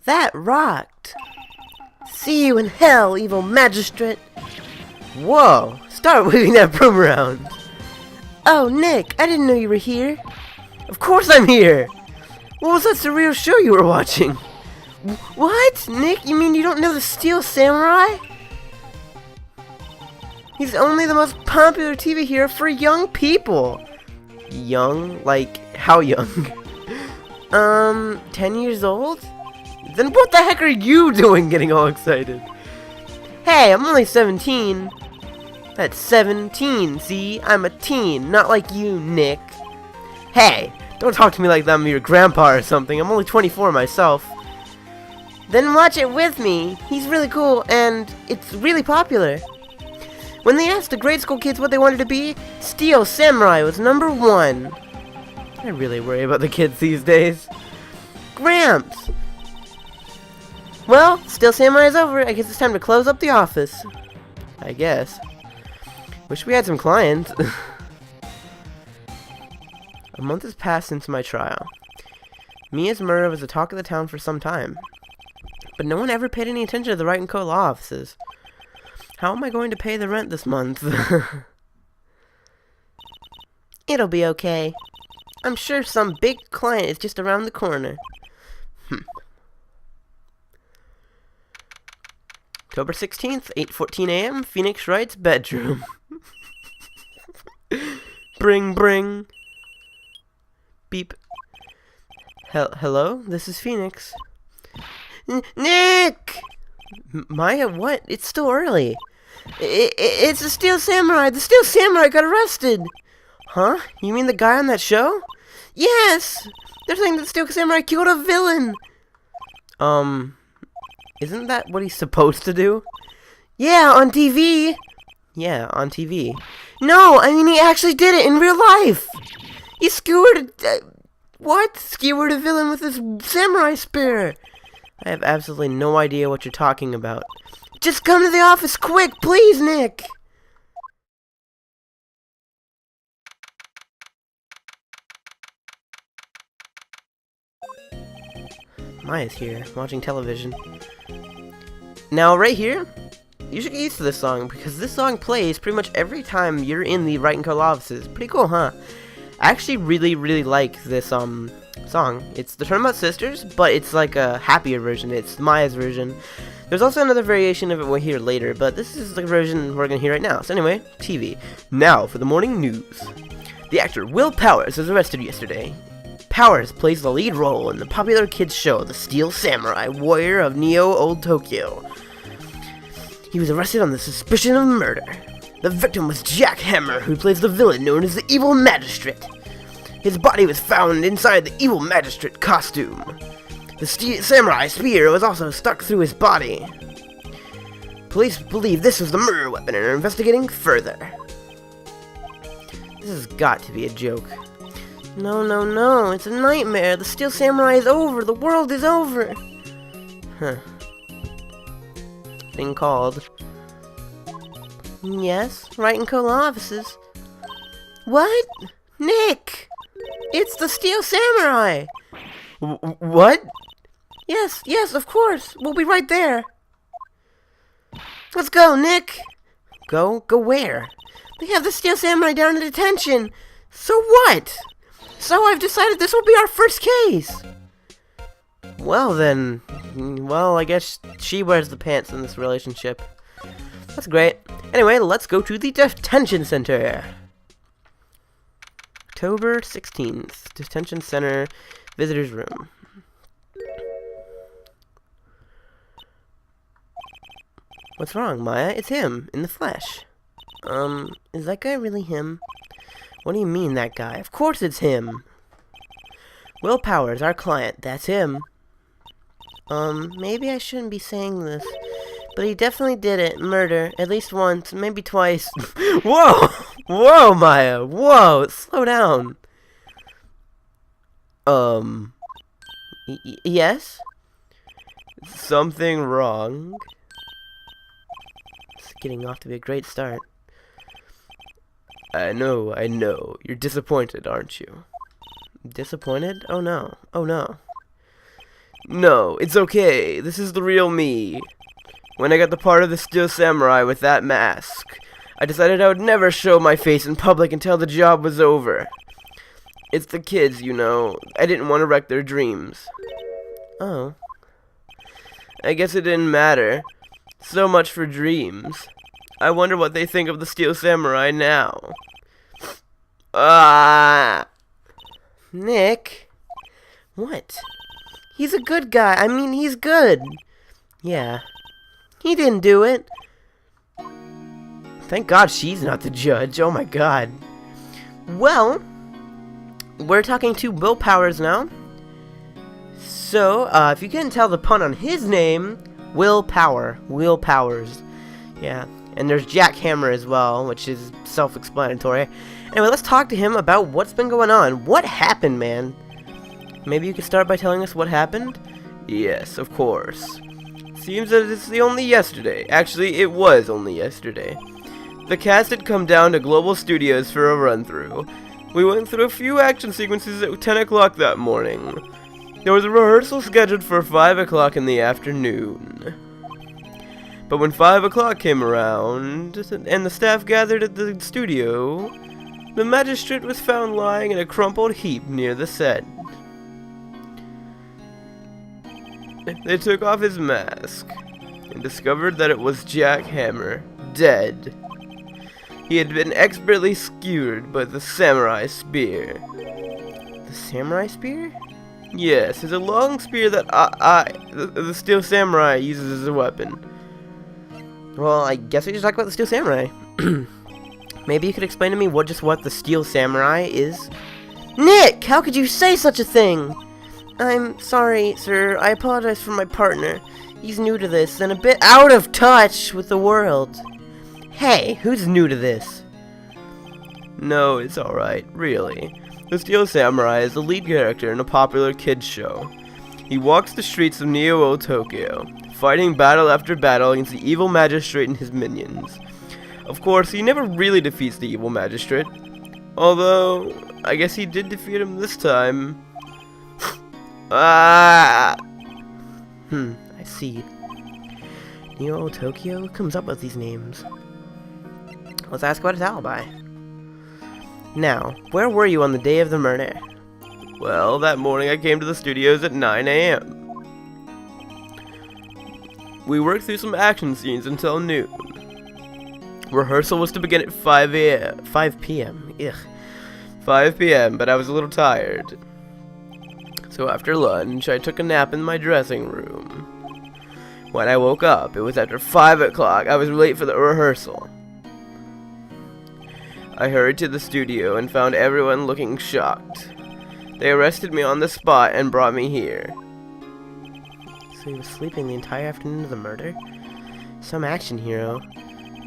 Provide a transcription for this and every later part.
That rocked. See you in hell, evil magistrate. Whoa, start waving that broom around. Oh, Nick, I didn't know you were here. Of course I'm here. What was that surreal show you were watching? What? Nick, you mean you don't know the Steel Samurai? He's only the most popular TV hero for young people. Young? Like, how young? 10 years old? Then what the heck are you doing getting all excited? Hey, I'm only 17. That's 17, see? I'm a teen, not like you, Nick. Hey, don't talk to me like I'm your grandpa or something. I'm only 24 myself. Then watch it with me. He's really cool, and it's really popular. When they asked the grade school kids what they wanted to be, Steel Samurai was #1. I really worry about the kids these days. Gramps! Well, Steel Samurai is over. I guess it's time to close up the office. I guess. Wish we had some clients. A month has passed since my trial. Mia's murder was the talk of the town for some time. But no one ever paid any attention to the Wright & Co. law offices. How am I going to pay the rent this month? It'll be okay. I'm sure some big client is just around the corner. October 16th, 8:14 a.m., Phoenix Wright's bedroom. Bring, bring. Beep. Hello? This is Phoenix. Nick! Maya, what? It's still early. It's the Steel Samurai. The Steel Samurai got arrested. Huh? You mean the guy on that show? Yes! They're saying that the Steel Samurai killed a villain. Isn't that what he's supposed to do? Yeah, on TV. Yeah, on TV. No, I mean he actually did it in real life. He skewered what? Skewered a villain with his samurai spear. I have absolutely no idea what you're talking about. Just come to the office quick, please, Nick! Maya's here, watching television. Now, right here, you should get used to this song, because this song plays pretty much every time you're in the Wright & Co. offices. Pretty cool, huh? I actually really like this, song. It's the Turnabout Sisters, but it's like a happier version. It's Maya's version. There's also another variation of it we'll hear later, but this is the version we're gonna hear right now. So anyway, TV. Now for the morning news. The actor Will Powers was arrested yesterday. Powers plays the lead role in the popular kids show The Steel Samurai, Warrior of Neo Old Tokyo. He was arrested on the suspicion of murder. The victim was Jack Hammer, who plays the villain known as the Evil Magistrate. His body was found inside the Evil Magistrate costume. The samurai spear was also stuck through his body. Police believe this was the murder weapon and are investigating further. This has got to be a joke. No, it's a nightmare. The Steel Samurai is over. The world is over. Huh. Thing called. Yes, Wright & Co. offices. What? Nick! It's the Steel Samurai! What? Yes, of course. We'll be right there. Let's go, Nick! Go where? They have the Steel Samurai down in detention. So what? So I've decided this will be our first case. Well then, I guess she wears the pants in this relationship. That's great. Anyway, let's go to the detention center. October 16th, detention center, visitor's room. What's wrong, Maya? It's him, in the flesh. Is that guy really him? What do you mean, that guy? Of course it's him! Will Powers, our client, that's him. Maybe I shouldn't be saying this, but he definitely did it. Murder. At least once, maybe twice. Whoa! Whoa, Maya! Whoa! Slow down! Yes? Something wrong? It's getting off to be a great start. I know. You're disappointed, aren't you? Disappointed? Oh no. No, it's okay. This is the real me. When I got the part of the Steel Samurai with that mask, I decided I would never show my face in public until the job was over. It's the kids, you know. I didn't want to wreck their dreams. Oh. I guess it didn't matter. So much for dreams. I wonder what they think of the Steel Samurai now. Ah! Nick? What? He's a good guy. I mean, he's good. Yeah. He didn't do it. Thank God she's not the judge. Oh my God. Well, we're talking to Will Powers now. So, if you couldn't tell the pun on his name, Will Powers. Yeah. And there's Jack Hammer as well, which is self-explanatory. Anyway, let's talk to him about what's been going on. What happened, man? Maybe you could start by telling us what happened? Yes, of course. Seems that it's only yesterday. Actually, it was only yesterday. The cast had come down to Global Studios for a run-through. We went through a few action sequences at 10 o'clock that morning. There was a rehearsal scheduled for 5 o'clock in the afternoon. But when 5 o'clock came around, and the staff gathered at the studio, the magistrate was found lying in a crumpled heap near the set. They took off his mask, and discovered that it was Jack Hammer, dead. He had been expertly skewered by the samurai spear. The samurai spear? Yes, it's a long spear that the Steel Samurai uses as a weapon. Well, I guess we should talk about the Steel Samurai. Maybe you could explain to me what the Steel Samurai is? Nick! How could you say such a thing? I'm sorry, sir. I apologize for my partner. He's new to this and a bit out of touch with the world. Hey, who's new to this? No, it's alright, really. The Steel Samurai is the lead character in a popular kids show. He walks the streets of Neo Tokyo, fighting battle after battle against the evil magistrate and his minions. Of course, he never really defeats the evil magistrate. Although, I guess he did defeat him this time. I see. Neo Tokyo comes up with these names. Let's ask about his alibi. Now, where were you on the day of the murder? Well, that morning I came to the studios at 9 a.m. We worked through some action scenes until noon. Rehearsal was to begin at 5 p.m. Ugh. 5 p.m., but I was a little tired. So after lunch, I took a nap in my dressing room. When I woke up, it was after 5 o'clock. I was late for the rehearsal. I hurried to the studio and found everyone looking shocked. They arrested me on the spot and brought me here. So he was sleeping the entire afternoon of the murder? Some action hero.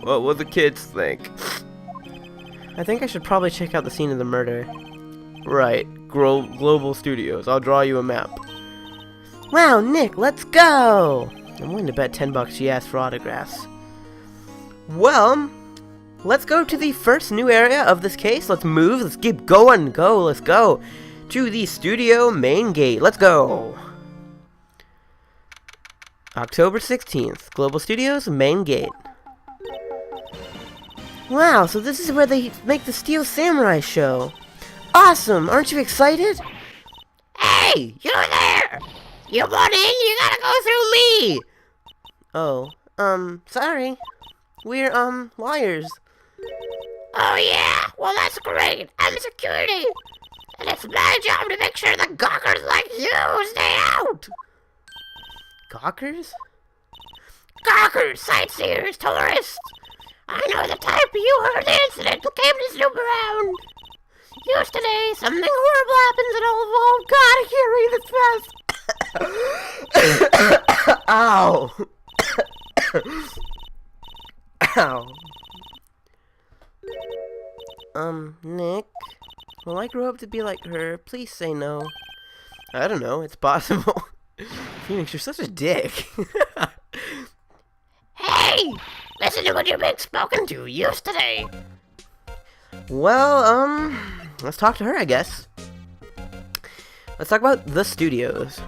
What will the kids think? I think I should probably check out the scene of the murder. Right. Global Studios. I'll draw you a map. Wow, Nick, let's go! I'm willing to bet $10 she asked for autographs. Well, let's go to the first new area of this case. Let's move. Let's keep going. Let's go to the studio main gate. Let's go. October 16th. Global Studios main gate. Wow, so this is where they make the Steel Samurai show. Awesome. Aren't you excited? Hey, you're there. You want in? You gotta go through me. Oh, sorry. We're, liars. Oh, yeah? Well, that's great. I'm security. And it's my job to make sure the gawkers like you stay out. Gawkers? Gawkers, sightseers, tourists. I know the type. You heard the incident. Came to snoop around. Yesterday, something horrible happens and all. God, I can't read this fast. Ow. Ow. Nick, will I grow up to be like her? Please say no. I don't know, it's possible. Phoenix, you're such a dick. Hey! Listen to what you're being spoken to yesterday. Well, let's talk to her, I guess. Let's talk about the studios.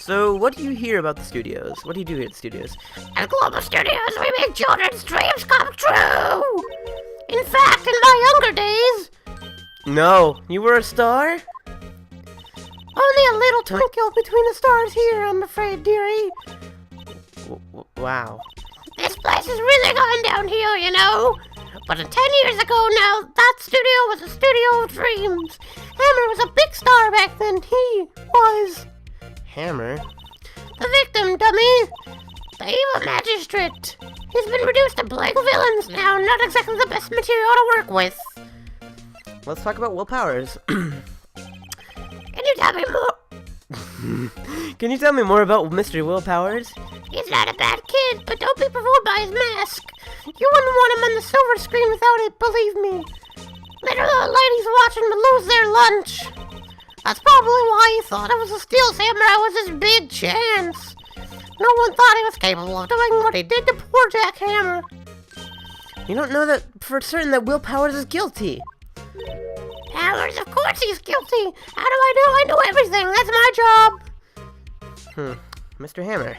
So, what do you hear about the studios? What do you do here at the studios? At Global Studios, we make children's dreams come true! In fact, in my younger days... No, you were a star? Only a little twinkle between the stars here, I'm afraid, dearie. Wow. This place is really going downhill, you know. But 10 years ago now, that studio was a studio of dreams. Hammer was a big star back then. He was... Hammer? The victim, dummy. The evil magistrate. He's been reduced to blank villains now. Not exactly the best material to work with. Let's talk about Will Powers. Can you tell me more? Can you tell me more about Mr. Will Powers? He's not a bad kid, but don't be fooled by his mask. You wouldn't want him on the silver screen without it, believe me. Literally, ladies watching would lose their lunch. That's probably why he thought it was a Steel Samurai was his big chance. No one thought he was capable of doing what he did to poor Jack Hammer. You don't know that for certain that Will Powers is guilty. Powers, of course he's guilty. How do I know? I know everything. That's my job. Mr. Hammer.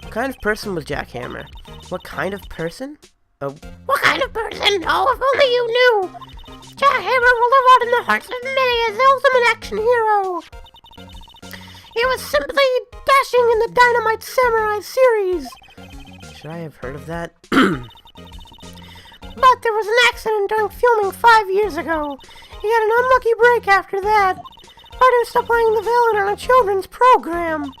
What kind of person was Jack Hammer? What kind of person? What kind of person? Oh, if only you knew. Jack Hammer will live on in the hearts of many as the ultimate action hero. He was simply dashing in the Dynamite Samurai series. Should I have heard of that? But there was an accident during filming 5 years ago. He had an unlucky break after that. Artists stopped playing the villain on a children's program.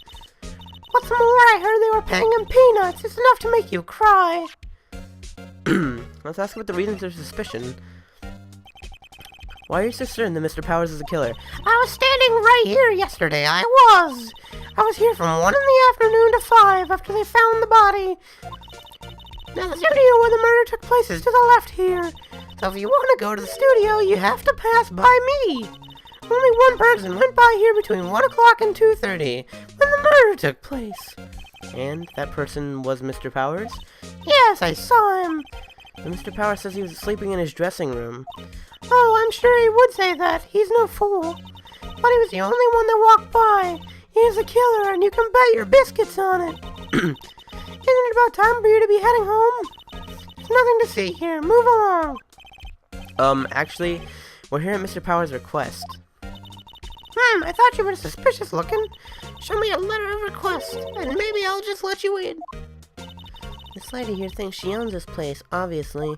What's more, I heard they were paying him peanuts. It's enough to make you cry. Let's ask about the reasons of suspicion. Why are you so certain that Mr. Powers is a killer? I was standing right here yesterday. I was here from 1 in the afternoon to 5 after they found the body. Now, the studio where the murder took place is to the left here. So if you want to go to the studio, you have to pass by me. Only one person went by here between 1 o'clock and 2:30 when the murder took place. And that person was Mr. Powers? Yes, I saw him. And Mr. Powers says he was sleeping in his dressing room. Oh, I'm sure he would say that. He's no fool. But he was the only one that walked by. He is a killer, and you can bet your biscuits on it. Isn't it about time for you to be heading home? There's nothing to see here. Move along. Actually, we're here at Mr. Powers' request. I thought you were suspicious looking. Show me a letter of request, and maybe I'll just let you in. This lady here thinks she owns this place, obviously.